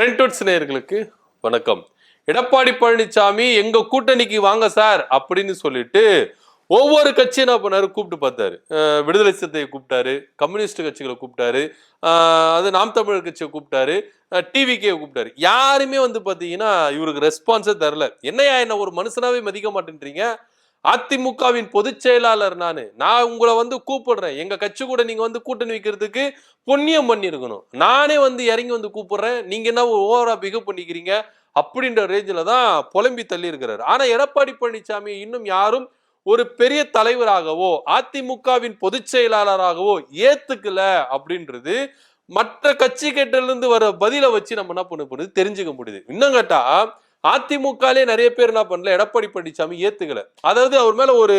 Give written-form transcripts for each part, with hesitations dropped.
ட்ரெண்ட்வுட்ஸ் நேயர்களுக்கு வணக்கம். எடப்பாடி பழனிசாமி எங்க கூட்டணிக்கு வாங்க சார் அப்படின்னு சொல்லிட்டு ஒவ்வொரு கட்சியும் என்ன பண்ணாரு, கூப்பிட்டு பார்த்தாரு. விடுதலை சிறுத்தையை கூப்பிட்டாரு, கம்யூனிஸ்ட் கட்சிகளை கூப்பிட்டாரு, அது நாம் தமிழர் கட்சியை கூப்பிட்டாரு, டிவிகே கூப்பிட்டாரு. யாருமே வந்து பாத்தீங்கன்னா இவருக்கு ரெஸ்பான்ஸே தரல. என்னையா என்ன ஒரு மனுஷனாவே மதிக்க மாட்டேன்றீங்க? அதிமுகவின் பொதுச் செயலாளர் நான் உங்களை வந்து கூப்பிடுறேன், எங்க கட்சி கூட நீங்க வந்து கூட்டணி வைக்கிறதுக்கு புண்ணியம் பண்ணி இருக்கணும். நானே வந்து இறங்கி வந்து கூப்பிடுறேன், நீங்க என்ன ஓவரா பிகவ் பண்ணிக்கிறீங்க அப்படின்ற ரேஞ்சில தான் புலம்பி தள்ளி இருக்கிறாரு. ஆனா எடப்பாடி பழனிசாமி இன்னும் யாரும் ஒரு பெரிய தலைவராகவோ அதிமுகவின் பொதுச் செயலாளராகவோ ஏத்துக்கல அப்படின்றது மற்ற கட்சி கேட்டில இருந்து வர பதிலை வச்சு நம்ம என்ன பண்ண தெரிஞ்சுக்க முடியுது. இன்னும் கேட்டா அதிமுகலே நிறைய பேர் என்ன பண்ணல, எடப்பாடி பழனிசாமி ஏத்துக்கல. அதாவது அவர் மேல ஒரு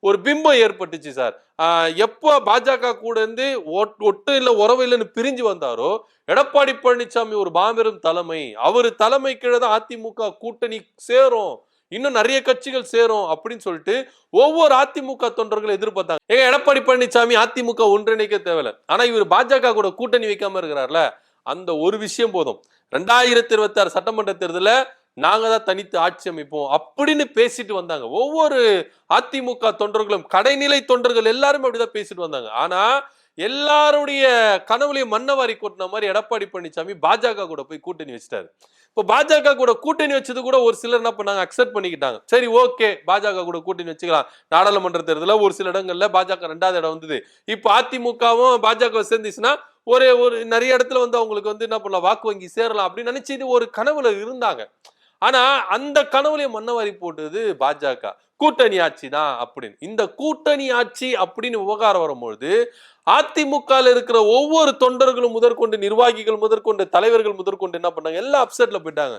ஒரு பிம்பம் ஏற்பட்டுச்சு சார். எப்போ பாஜக கூட இருந்து ஒட்டு இல்ல உறவு இல்லைன்னு பிரிஞ்சு வந்தாரோ, எடப்பாடி பழனிசாமி ஒரு மாபெரும் தலைமை, அவரு தலைமை கீழே தான் அதிமுக கூட்டணி சேரும், இன்னும் நிறைய கட்சிகள் சேரும் அப்படின்னு சொல்லிட்டு ஒவ்வொரு அதிமுக தொண்டர்களும் எதிர்பார்த்தாங்க. ஏங்க எடப்பாடி பழனிசாமி அதிமுக ஒன்றிணைக்க தேவையில்ல, ஆனா இவர் பாஜக கூட கூட்டணி வைக்காம இருக்கிறார்ல, அந்த ஒரு விஷயம் போதும். 2026 சட்டமன்ற தேர்தல நாங்க தான் தனித்து ஆட்சி அமைப்போம் அப்படின்னு பேசிட்டு வந்தாங்க. ஒவ்வொரு அதிமுக தொண்டர்களும், கடைநிலை தொண்டர்கள் எல்லாருமே அப்படிதான் பேசிட்டு வந்தாங்க. ஆனா எல்லாருடைய கனவுலையும் மண்ணவாரி கொட்டின மாதிரி எடப்பாடி பழனிசாமி பாஜக கூட போய் கூட்டணி வச்சிட்டாரு. இப்போ பாஜக கூட கூட்டணி வச்சது கூட ஒரு சிலர் என்ன பண்ணாங்க, அக்செப்ட் பண்ணிக்கிட்டாங்க. சரி ஓகே, பாஜக கூட கூட்டணி வச்சுக்கலாம். நாடாளுமன்ற தேர்தலில் ஒரு சில இடங்கள்ல பாஜக 2வது இடம் வந்தது. இப்போ அதிமுகவும் பாஜக சேர்ந்துச்சுன்னா ஒரு நிறைய இடத்துல வந்து அவங்களுக்கு வந்து என்ன பண்ணலாம், வாக்கு வங்கி சேரலாம் அப்படின்னு நினைச்சு ஒரு கனவுல இருந்தாங்க. ஆனா அந்த கனவுல மண்ணவாரி போட்டது பாஜக. கூட்டணி ஆட்சி தான் அப்படின்னு. இந்த கூட்டணி ஆட்சி அப்படின்னு விவகாரம் வரும்பொழுது அதிமுக இருக்கிற ஒவ்வொரு தொண்டர்களும் முதற்கொண்டு, நிர்வாகிகள் முதற்கொண்டு, தலைவர்கள் முதற்கொண்டு என்ன பண்ணாங்க, எல்லாம் அப்செட்ல போயிட்டாங்க.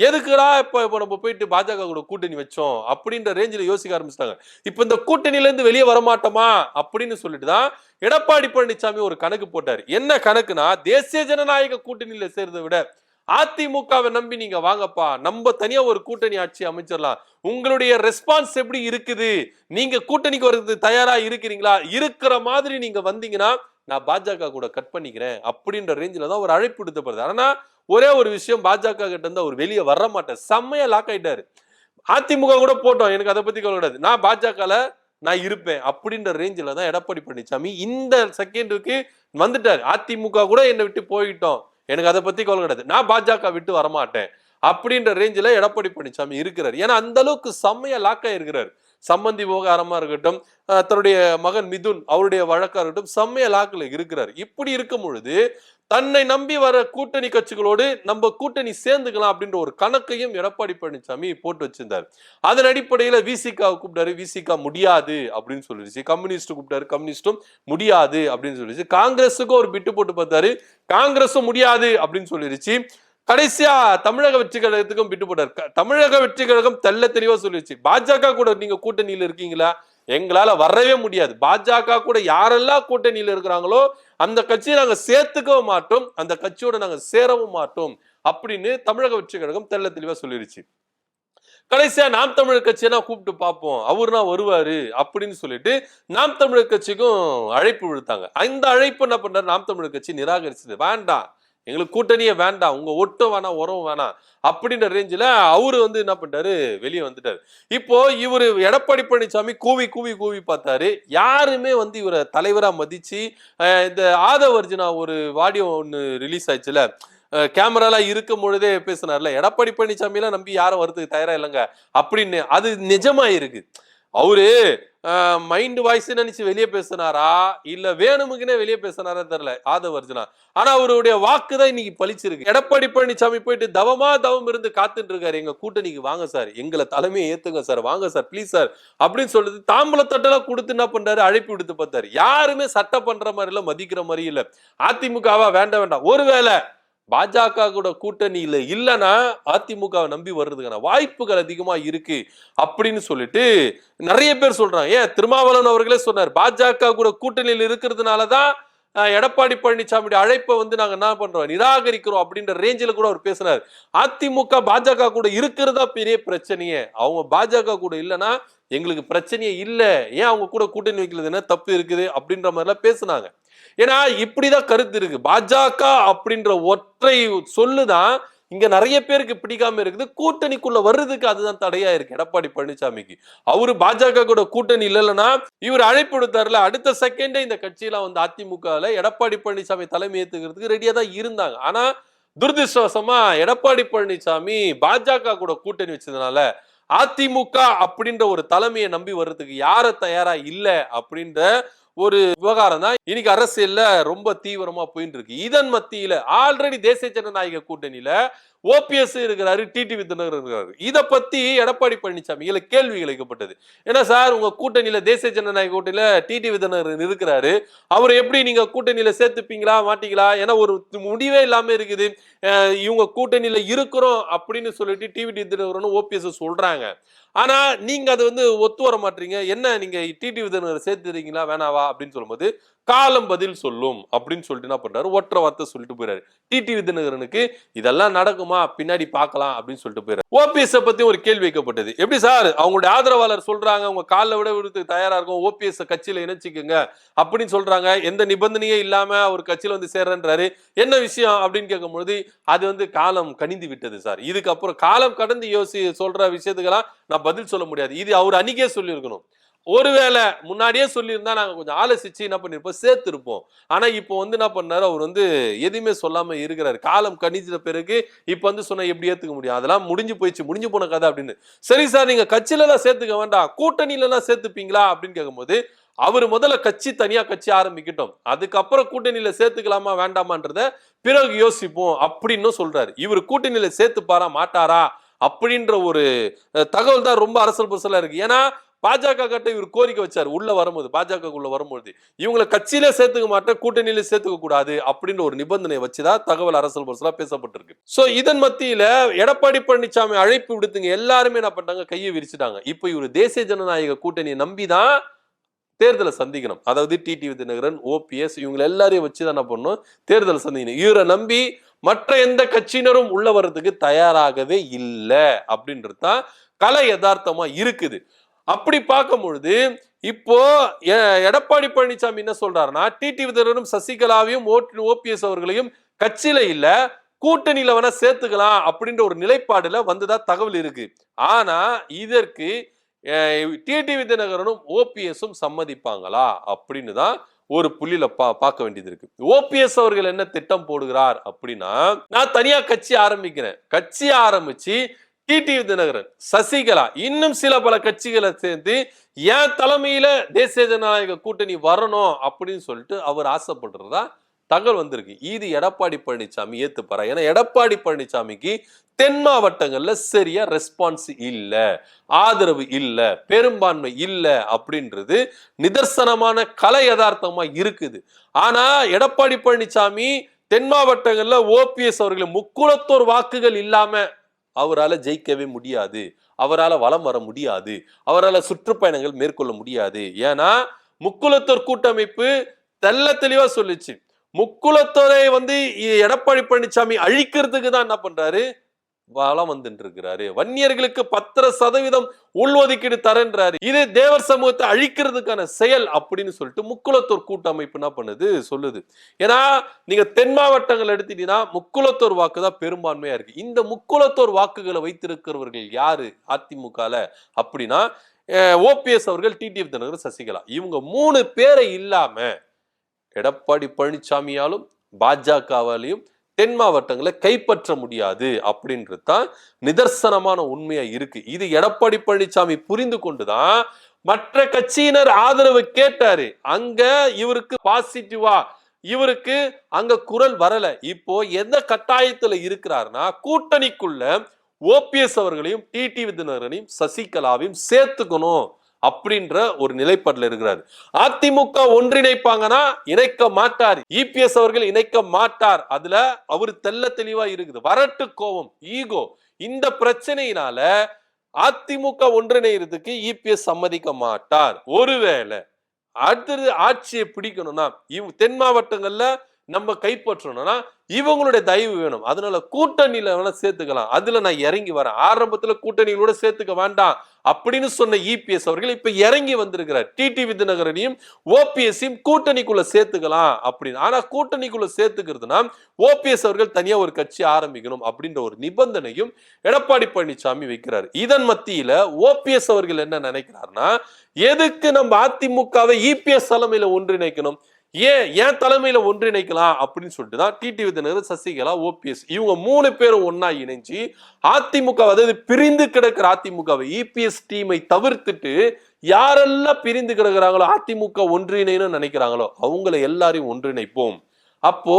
எதுக்குடா இப்ப நம்ம போயிட்டு பாஜக கூட கூட்டணி வச்சோம் அப்படின்ற ரேஞ்சில் யோசிக்க ஆரம்பிச்சிட்டாங்க. இப்ப இந்த கூட்டணியில இருந்து வெளியே வரமாட்டோமா அப்படின்னு சொல்லிட்டு தான் எடப்பாடி பழனிசாமி ஒரு கணக்கு போட்டாரு. என்ன கணக்குனா, தேசிய ஜனநாயக கூட்டணியில சேர்றதை விட அதிமுகவை நம்பி நீங்க வாங்கப்பா, நம்ம தனியா ஒரு கூட்டணி ஆட்சி அமைச்சிடலாம். உங்களுடைய ரெஸ்பான்ஸ் எப்படி இருக்குது, நீங்க கூட்டணிக்கு வரது தயாரா இருக்கிறீங்களா, இருக்கிற மாதிரி நீங்க வந்தீங்கன்னா நான் பாஜக கூட கட் பண்ணிக்கிறேன் அப்படின்ற ரேஞ்சில தான் ஒரு அழைப்பு விடுத்தப்படுது. ஆனா ஒரே ஒரு விஷயம், பாஜக கிட்ட இருந்து அவர் வெளியே வர மாட்டார். செம்மையா லாக் ஆயிட்டாரு. அதிமுக கூட போட்டோம், எனக்கு அதை பத்தி கவலை கிடையாது, நான் பாஜகல நான் இருப்பேன் அப்படின்ற ரேஞ்சில தான் எடப்பாடி பழனிசாமி இந்த செகண்டுக்கு வந்துட்டாரு. அதிமுக கூட என்னை விட்டு போயிட்டோம், எனக்கு அதை பத்தி கவலை கிடையாது, நான் பாஜக விட்டு வரமாட்டேன் அப்படின்ற ரேஞ்சில எடப்பாடி பழனிசாமி இருக்கிறார். ஏன்னா அந்த அளவுக்கு செம்மையா லாக் ஆயிருக்கிறார். சம்பந்தி விவகாரமா இருக்கட்டும், தன்னுடைய மகன் மிதுன் அவருடைய வழக்கா இருக்கட்டும், செம்மையா லாக்ல இருக்கிறார். இப்படி இருக்கும் பொழுது தன்னை நம்பி வர கூட்டணி கட்சிகளோடு நம்ம கூட்டணி சேர்ந்துக்கலாம் அப்படின்ற ஒரு கணக்கையும் எடப்பாடி பழனிசாமி போட்டு வச்சிருந்தார். அதன் அடிப்படையில விசிகா கூப்பிட்டாரு, விசிகா முடியாது அப்படின்னு சொல்லிடுச்சு. கம்யூனிஸ்ட் கூப்பிட்டாரு, கம்யூனிஸ்டும் முடியாது அப்படின்னு சொல்லிடுச்சு. காங்கிரஸுக்கும் ஒரு பிட்டு போட்டு பார்த்தாரு, காங்கிரஸும் முடியாது அப்படின்னு சொல்லிடுச்சு. கடைசியா தமிழக வெற்றி கழகத்துக்கும் பிட்டு போட்டார். தமிழக வெற்றி கழகம் தெள்ள தெளிவா சொல்லிடுச்சு, பாஜக கூட நீங்க கூட்டணியில இருக்கீங்களா, எங்களால வரவே முடியாது, பாஜக கூட யாரெல்லாம் கூட்டணியில இருக்கிறாங்களோ அந்த கட்சியை நாங்க சேர்த்துக்கவும் மாட்டோம், அந்த கட்சியோட நாங்க சேரவும் மாட்டோம் அப்படின்னு தமிழக வெற்றி கழகம் தெள்ள தெளிவா சொல்லிருச்சு. கடைசியா நாம் தமிழர் கட்சியை கூப்பிட்டு பார்ப்போம், அவருனா வருவாரு அப்படின்னு சொல்லிட்டு நாம் தமிழர் கட்சிக்கும் அழைப்பு விடுத்தாங்க. அந்த அழைப்பு என்ன பண்றாரு, நாம் தமிழர் கட்சி நிராகரிச்சது. வேண்டாம், எங்களுக்கு கூட்டணியே வேண்டாம், உங்க ஒட்டும் வேணாம், உரம் வேணாம் அப்படின்ற ரேஞ்சில அவரு வந்து என்ன பண்ணிட்டாரு, வெளியே வந்துட்டாரு. இப்போ இவரு எடப்பாடி பழனிசாமி கூவி கூவி கூவி பார்த்தாரு, யாருமே வந்து இவரை தலைவரா மதிச்சு, இந்த ஆதவர்ஜுனா ஒரு ஆடியோ ஒன்னு ரிலீஸ் ஆயிடுச்சுல, கேமராலாம் இருக்கும் பொழுதே பேசினார்ல, எடப்பாடி பழனிசாமி எல்லாம் நம்பி யாரும் வரதுக்கு தயாரா இல்லைங்க அப்படின்னு, அது நிஜமா இருக்கு. அவரு மைண்ட் வாய்ஸ் நினைச்சு வெளியே பேசினாரா இல்ல வேணுமுக்குனே வெளியே பேசினாரா தெரியல ஆதவர்ஜுனா. ஆனா அவருடைய வாக்குதான் இன்னைக்கு பழிச்சிருக்கு. எடப்பாடி பழனிசாமி போயிட்டு தவம் இருந்து காத்துட்டு இருக்காரு, எங்க கூட்டணிக்கு வாங்க சார், எங்களை தலைமையை ஏத்துங்க சார், வாங்க சார் ப்ளீஸ் சார் அப்படின்னு சொல்லிட்டு தாம்பூல தட்டெல்லாம் கொடுத்து என்ன பண்றாரு, அழைப்பு விடுத்து பார்த்தாரு. யாருமே சட்டம் பண்ற மாதிரி இல்ல, மதிக்கிற மாதிரி இல்ல. அதிமுகவா வேண்டாம், ஒருவேளை பாஜக கூட கூட்டணியில இல்லைன்னா அதிமுகவை நம்பி வர்றதுக்கான வாய்ப்புகள் அதிகமா இருக்கு அப்படின்னு சொல்லிட்டு நிறைய பேர் சொல்றாங்க. ஏன் திருமாவளவன் அவர்களே சொன்னார், பாஜக கூட கூட்டணியில் இருக்கிறதுனாலதான் எடப்பாடி பழனிசாமியோட அழைப்பை வந்து நாங்க என்ன பண்றோம், நிராகரிக்கிறோம் அப்படின்ற ரேஞ்சில கூட அவர் பேசினார். அதிமுக பாஜக கூட இருக்கிறதா பெரிய பிரச்சனையே, அவங்க பாஜக கூட இல்லைன்னா எங்களுக்கு பிரச்சனையே இல்லை, ஏன் அவங்க கூட கூட்டணி வைக்கிறது என்ன தப்பு இருக்குது அப்படின்ற மாதிரிலாம் பேசினாங்க. ஏன்னா இப்படிதான் கருத்து இருக்கு. பாஜக அப்படின்ற ஒற்றை சொல்லுதான் இங்க நிறைய பேருக்கு பிடிக்காம இருக்குது. கூட்டணிக்குள்ள வர்றதுக்கு அதுதான் தடையா இருக்கு எடப்பாடி பழனிசாமிக்கு. அவரு பாஜக கூட கூட்டணி இல்லைன்னா இவர் அழைப்பு விடுத்தாருல, அடுத்த செகண்டே இந்த கட்சியெல்லாம் வந்து அதிமுகல எடப்பாடி பழனிசாமி தலைமை ஏத்துக்கிறதுக்கு ரெடியா தான் இருந்தாங்க. ஆனா துரதிருஷ்டவசமா எடப்பாடி பழனிசாமி பாஜக கூட கூட்டணி வச்சதுனால அதிமுக அப்படின்ற ஒரு தலைமையை நம்பி வர்றதுக்கு யார தயாரா இல்ல அப்படின்ற ஒரு விவகாரம் தான் இன்னைக்கு அரசியல்ல ரொம்ப தீவிரமா போயிட்டு இருக்கு. இதன் மத்தியில ஆல்ரெடி தேசிய ஜனநாயக கூட்டணியில ஓபிஎஸ் இருக்கிறாரு, டிடிவி தினகரன் இருக்கிறாரு. இத பத்தி எடப்பாடி பழனிசாமி கேள்வி கேட்கப்பட்டது. ஏன்னா சார், உங்க கூட்டணியில தேசிய ஜனநாயக கூட்டணியில டிடிவி தினகரன் இருக்கிறாரு, அவர் எப்படி நீங்க கூட்டணியில சேர்த்துப்பீங்களா மாட்டீங்களா? ஏன்னா ஒரு முடிவே இல்லாம இருக்குது. இவங்க கூட்டணியில இருக்கிறோம் அப்படின்னு சொல்லிட்டு டிவி தினகரன் ஓபிஎஸ் சொல்றாங்க. ஆனா நீங்க அது வந்து ஒத்து வர மாட்டீங்க. என்ன நீங்க டிடிவி தினகரன் சேர்த்துறீங்களா வேணாவா அப்படின்னு சொல்லும்போது காலம் பதில் சொல்லும் அப்படின்னு சொல்லிட்டு என்ன பண்றாரு, ஒற்றை வார்த்தை சொல்லிட்டு போயிறாரு. டிடிவி தினகரனுக்கு இதெல்லாம் நடக்குமா பின்னாடி பார்க்கலாம் அப்படின்னு சொல்லிட்டு போயிறாரு. ஓபிஎஸ் பத்தி ஒரு கேள்வி வைக்கப்பட்டது. எப்படி சார், அவங்களுடைய ஆதரவாளர் சொல்றாங்க உங்க காலில் விட விடுறதுக்கு தயாரா இருக்கும், ஓபிஎஸ் கட்சியில இணைச்சிக்குங்க அப்படின்னு சொல்றாங்க. எந்த நிபந்தனையே இல்லாம ஒரு கட்சியில வந்து சேர்றன்றாரு. என்ன விஷயம் அப்படின்னு கேட்கும்போது அது வந்து காலம் கனிந்து விட்டது சார், இதுக்கப்புறம் காலம் கடந்து சொல்ற விஷயத்துக்கெல்லாம் நான் பதில் சொல்ல முடியாது. இது அவர் அன்னைக்கே சொல்லியிருக்கணும். ஒருவேளை முன்னாடியே சொல்லியிருந்தா நாங்க கொஞ்சம் ஆலோசிச்சு என்ன பண்ணிருப்போம், சேர்த்திருப்போம். ஆனா இப்போ வந்து என்ன பண்ணாரு, அவர் வந்து எதுவுமே சொல்லாம இருக்கிறாரு. காலம் கணிச்ச பிறகு இப்ப வந்து சொன்னா எப்படி ஏத்துக்க முடியும்? அதெல்லாம் முடிஞ்சு போயிடுச்சு, முடிஞ்சு போன கதை அப்படின்னு. சரி சார், நீங்க கட்சியில எல்லாம் சேர்த்துக்க வேண்டாம், கூட்டணியில எல்லாம் சேர்த்துப்பீங்களா அப்படின்னு கேட்கும்போது அவர் முதல்ல தனியா கட்சி ஆரம்பிக்கட்டும், அதுக்கப்புறம் கூட்டணியில சேர்த்துக்கலாமா வேண்டாமான்றத பிறகு யோசிப்போம் அப்படின்னு சொல்றாரு. இவர் கூட்டணியில சேர்த்துப்பாரா மாட்டாரா அப்படின்ற ஒரு தகவல் தான் ரொம்ப அரசல் புரசலா இருக்கு. ஏன்னா பாஜக கிட்ட இவர் கோரிக்கை வச்சார் உள்ள வரும்போது, பாஜக உள்ள வரும்போது இவங்களை கட்சியிலே சேர்த்துக்க மாட்டேன், கூட்டணியில சேர்த்துக்க கூடாது அப்படின்ற ஒரு நிபந்தனை வச்சுதான் தகவல் அரசல் புரசலா பேசப்பட்டிருக்கு. சோ இதன் மத்தியில எடப்பாடி பழனிசாமி அழைப்பு விடுத்துங்க எல்லாருமே என்ன பண்ணாங்க, கையை விரிச்சுட்டாங்க. இப்ப இவர் தேசிய ஜனநாயக கூட்டணியை நம்பிதான் தேர்தலை சந்திக்கணும். அதாவது டிடிவி தினகரன், ஓபிஎஸ் இவங்க எல்லாரையும் வச்சுதான் என்ன பண்ணணும், தேர்தலை சந்திக்கணும். இவரை நம்பி மற்ற எந்த கட்சியினரும் உள்ள வர்றதுக்கு தயாராகவே இல்லை அப்படின்றது தான் கலை யதார்த்தமா இருக்குது. அப்படி பார்க்கும் பொழுது இப்போ எடப்பாடி பழனிசாமி என்ன சொல்றாருன்னா, டிடிவி தினகரனும் சசிகலாவையும் ஓபிஎஸ் அவர்களையும் கட்சியில இல்ல கூட்டணியில வேணா சேர்த்துக்கலாம் அப்படின்ற ஒரு நிலைப்பாடுல வந்துதான் தகவல் இருக்கு. ஆனா இதற்கு டிடிவி தினகரனும் ஓபிஎஸும் சம்மதிப்பாங்களா அப்படின்னு தான் ஒரு புள்ளியில பார்க்க வேண்டியது இருக்கு. ஓபிஎஸ் அவர்கள் என்ன திட்டம் போடுகிறார் அப்படின்னா, நான் தனியா கட்சி ஆரம்பிக்கிறேன், கட்சி ஆரம்பிச்சு டிடிவி தினகரன், சசிகலா இன்னும் சில பல கட்சிகளை சேர்ந்து என் தலைமையில தேசிய ஜனநாயக கூட்டணி வரணும் அப்படின்னு சொல்லிட்டு அவர் ஆசைப்படுறதா தகவல் வந்திருக்கு. இது எடப்பாடி பழனிசாமி ஏத்துப்பாரா? ஏன்னா எடப்பாடி பழனிசாமிக்கு தென் மாவட்டங்கள்ல சரியா ரெஸ்பான்ஸ் இல்ல, ஆதரவு இல்ல, பெரும்பான்மை இல்ல அப்படின்றது நிதர்சனமான கலை யதார்த்தமா இருக்குது. ஆனா எடப்பாடி பழனிசாமி தென் மாவட்டங்கள்ல ஓபிஎஸ் அவர்கள் முக்குளத்தோர் வாக்குகள் இல்லாம அவரால் ஜெயிக்கவே முடியாது, அவரால் வலம் வர முடியாது, அவரால் சுற்றுப்பயணங்கள் மேற்கொள்ள முடியாது. ஏன்னா முக்குளத்தோர் கூட்டமைப்பு தெல்ல தெளிவா சொல்லிச்சு, முக்குளத்தோரை வந்து எடப்பாடி பழனிசாமி அழிக்கிறதுக்கு தான் என்ன பண்றாரு, வளம் வந்துட்டு இருக்கிறாரு. வன்னியர்களுக்கு 10% உள்ஒதுக்கீடு தரன்றாரு. இது தேவர் சமூகத்தை அழிக்கிறதுக்கான செயல் அப்படின்னு சொல்லிட்டு முக்குளத்தோர் கூட்டமைப்பு என்ன பண்ணுது சொல்லுது. ஏன்னா நீங்க தென் மாவட்டங்கள் எடுத்துட்டீங்கன்னா முக்குளத்தோர் வாக்கு தான் பெரும்பான்மையா இருக்கு. இந்த முக்குளத்தோர் வாக்குகளை வைத்திருக்கிறவர்கள் யாரு அதிமுகல அப்படின்னா, ஓபிஎஸ் அவர்கள், டிடிவி தினகரன், சசிகலா, இவங்க 3 பேரை இல்லாம எடப்பாடி பழனிசாமியாலும் பாஜகவாலையும் தென் மாவட்டங்களை கைப்பற்ற முடியாது அப்படின்றது தான் நிதர்சனமான உண்மையா இருக்கு. இது எடப்பாடி பழனிசாமி புரிந்து கொண்டுதான் மற்ற கட்சியினர் ஆதரவு கேட்டாரு. அங்க இவருக்கு பாசிட்டிவா, இவருக்கு அங்க குரல் வரல. இப்போ எந்த கட்டாயத்துல இருக்கிறாருன்னா, கூட்டணிக்குள்ள ஓபிஎஸ் அவர்களையும் டிடிவி தினகரனையும் சசிகலாவையும் சேர்த்துக்கணும் அப்படின்ற ஒரு நிலைப்பாட்டில் இருக்கிறார். அதிமுக ஒன்றிணைப்பாங்கன்னா இணைக்க மாட்டார், இபிஎஸ் அவர்கள் இணைக்க மாட்டார். அதுல அவரு தெல்ல தெளிவா இருக்குது. வரட்டு கோபம், ஈகோ, இந்த பிரச்சனையினால அதிமுக ஒன்றிணைகிறதுக்கு இபிஎஸ் சம்மதிக்க மாட்டார். ஒருவேளை அடுத்தது ஆட்சியை பிடிக்கணும்னா தென் மாவட்டங்கள்ல நம்ம கைப்பற்றணும்னா இவங்களுடைய தயவு வேணும். அதனால கூட்டணியில வேணா சேர்த்துக்கலாம், அதுல நான் இறங்கி வரேன், ஆரம்பத்துல கூட்டணிகளோட சேர்த்துக்க வேண்டாம் அப்படின்னு சொன்ன இபிஎஸ் அவர்கள் இப்ப இறங்கி வந்திருக்கிறார். டிடி விதிநகரனையும் ஓபிஎஸ்ஸையும் கூட்டணிக்குள்ள சேர்த்துக்கலாம் அப்படின்னு. ஆனா கூட்டணிக்குள்ள சேர்த்துக்கிறதுனா ஓபிஎஸ் அவர்கள் தனியா ஒரு கட்சி ஆரம்பிக்கணும் அப்படின்ற ஒரு நிபந்தனையும் எடப்பாடி பழனிசாமி வைக்கிறார். இதன் மத்தியில ஓபிஎஸ் அவர்கள் என்ன நினைக்கிறார்னா, எதுக்கு நம்ம அதிமுகவை இபிஎஸ் தலைமையில ஒன்றிணைக்கணும், ஏன் தலைமையில ஒன்றிணைக்கலாம் அப்படின்னு சொல்லிட்டு தான் டிடி விதிநகர், சசிகலா, ஓபிஎஸ் இவங்க 3 பேரும் ஒன்னா இணைஞ்சு அதிமுக, அதாவது பிரிந்து கிடக்கிற அதிமுகவை இபிஎஸ் டீமை தவிர்த்துட்டு யாரெல்லாம் பிரிந்து கிடக்குறாங்களோ அதிமுக ஒன்றிணைன்னு நினைக்கிறாங்களோ அவங்களை எல்லாரையும் ஒன்றிணைப்போம். அப்போ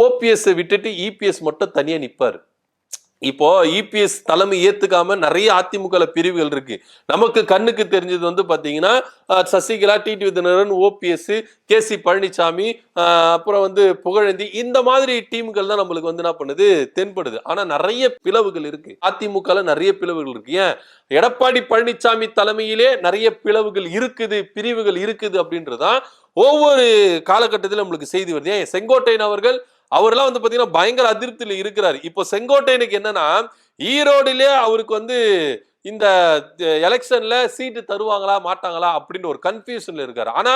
ஓபிஎஸ் விட்டுட்டு இபிஎஸ் மட்டும் தனியா நிப்பாரு. இப்போ இபிஎஸ் தலைமை ஏத்துக்காம நிறைய அதிமுக பிரிவுகள் இருக்கு. நமக்கு கண்ணுக்கு தெரிஞ்சது வந்து பாத்தீங்கன்னா சசிகலா, டிடி விதிநகரன், ஓபிஎஸ், கேசி பழனிசாமி, அப்புறம் வந்து புகழேந்தி, இந்த மாதிரி டீம்கள் தான் நம்மளுக்கு வந்து என்ன பண்ணுது, தென்படுது. ஆனா நிறைய பிளவுகள் இருக்கு அதிமுக, நிறைய பிளவுகள் இருக்கு. ஏன் எடப்பாடி பழனிசாமி தலைமையிலே நிறைய பிளவுகள் இருக்குது, பிரிவுகள் இருக்குது அப்படின்றதான் ஒவ்வொரு காலகட்டத்திலும் நம்மளுக்கு செய்தி வருது. ஏன் செங்கோட்டையன் அவர்லாம் வந்து பாத்தீங்கன்னா பயங்கர அதிருப்தியில இருக்கிறாரு. இப்போ செங்கோட்டையனுக்கு என்னன்னா, ஈரோடுலயே அவருக்கு வந்து இந்த எலெக்ஷன்ல சீட்டு தருவாங்களா மாட்டாங்களா அப்படின்னு ஒரு கன்ஃபியூஷன்ல இருக்காரு. ஆனா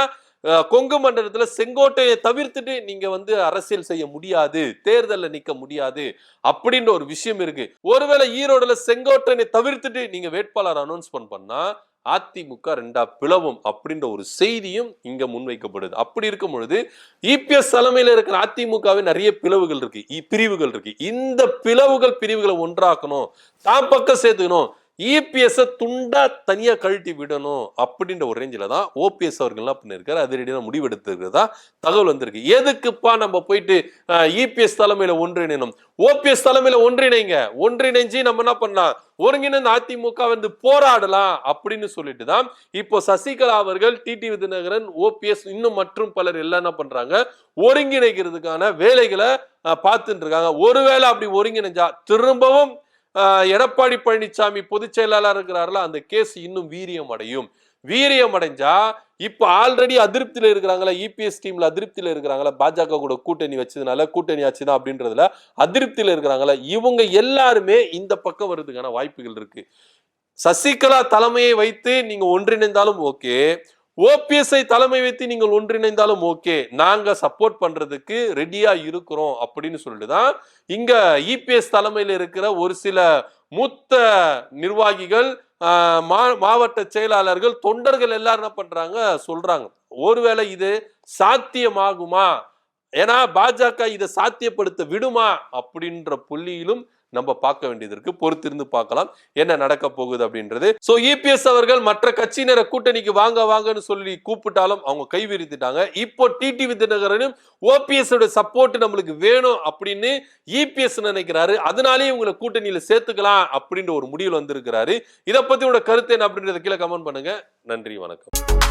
கொங்கு மண்டலத்துல செங்கோட்டையை தவிர்த்துட்டு நீங்க வந்து அரசியல் செய்ய முடியாது, தேர்தலில் நிக்க முடியாது அப்படின்ற ஒரு விஷயம் இருக்கு. ஒருவேளை ஈரோடுல செங்கோட்டையை தவிர்த்துட்டு நீங்க வேட்பாளர் அனௌன்ஸ்மெண்ட் பண்ணா அதிமுக 2 பிளவும் அப்படின்ற ஒரு செய்தியும் இங்க முன்வைக்கப்படுது. அப்படி இருக்கும் பொழுது இபிஎஸ் தலைமையில இருக்கிற அதிமுகவை நிறைய பிளவுகள் இருக்கு, பிரிவுகள் இருக்கு. இந்த பிரிவுகளை ஒன்றாக்கணும், தான் பக்கம் சேர்த்துக்கணும், இபிஎஸ் துண்டா தனியா கழட்டி விடணும் அப்படின்ற ஒரு ரேஞ்சில தான் ஓபிஎஸ் அவர்கள் என்ன பண்ணிருக்காரு, அதிரடியான முடிவெடுத்திருக்கிறதா தகவல் வந்திருக்கு. எதுக்குப்பா நம்ம போயிட்டு இபிஎஸ் தலைமையில ஒன்றிணைணும், ஓபிஎஸ் தலைமையில ஒன்றிணைஞ்சு நம்ம என்ன பண்ணலாம், ஒருங்கிணைந்த அதிமுக வந்து போராடலாம் அப்படின்னு சொல்லிட்டு தான் இப்போ சசிகலா அவர்கள், டிடி விதிநகரன், ஓபிஎஸ் இன்னும் மற்றும் பலர் எல்லாம் என்ன பண்றாங்க, ஒருங்கிணைக்கிறதுக்கான வேலைகளை பார்த்துட்டு இருக்காங்க. ஒருவேளை அப்படி ஒருங்கிணைஞ்சா திரும்பவும் எடப்பாடி பழனிசாமி பொதுச் செயலாளர் இருக்கிறார்களா, அந்த கேஸ் இன்னும் வீரியம் அடைஞ்சா இப்ப ஆல்ரெடி அதிருப்தியில இருக்கிறாங்களா, இபிஎஸ் டீம்ல அதிருப்தியில இருக்கிறாங்களா, பாஜக கூட கூட்டணி வச்சதுனால கூட்டணி ஆச்சுதான் அப்படின்றதுல அதிருப்தியில இருக்கிறாங்களா, இவங்க எல்லாருமே இந்த பக்கம் வர்றதுக்கான வாய்ப்புகள் இருக்கு. சசிகலா தலைமையை வைத்து நீங்க ஒன்றிணைந்தாலும் ஓகே, ஓபிஎஸ்ஐ தலைமை வைத்து நீங்கள் ஒன்றிணைந்தாலும் ஓகே, நாங்க சப்போர்ட் பண்றதுக்கு ரெடியா இருக்கிறோம் அப்படின்னு சொல்லிட்டுதான் இங்க இபிஎஸ் தலைமையில் இருக்கிற ஒரு சில மூத்த நிர்வாகிகள், மாவட்ட செயலாளர்கள், தொண்டர்கள் எல்லாரும் என்ன பண்றாங்க சொல்றாங்க. ஒருவேளை இது சாத்தியமாகுமா, ஏன்னா பாஜக இதை சாத்தியப்படுத்த விடுமா அப்படின்ற புள்ளியிலும் நம்ம பார்க்க வேண்டியது இருக்கு. பொறுத்திருந்து பார்க்கலாம் என்ன நடக்க போகுது அப்படின்றது. சோ இபிஎஸ் அவர்கள் மற்ற கட்சியினரை கூட்டணிக்கு வாங்கன்னு சொல்லி கூப்பிட்டாலும் அவங்க கைவிரித்துட்டாங்க. இப்போ டிடி விதிநகரனும் ஓபிஎஸ் சப்போர்ட் நம்மளுக்கு வேணும் அப்படின்னு இபிஎஸ் நினைக்கிறாரு. அதனாலே இவங்களை கூட்டணியில சேர்த்துக்கலாம் அப்படின்ற ஒரு முடிவில் வந்திருக்கிறாரு. இதை பத்தி உங்களோட கருத்து என்ன அப்படின்றத கீழே கமெண்ட் பண்ணுங்க. நன்றி, வணக்கம்.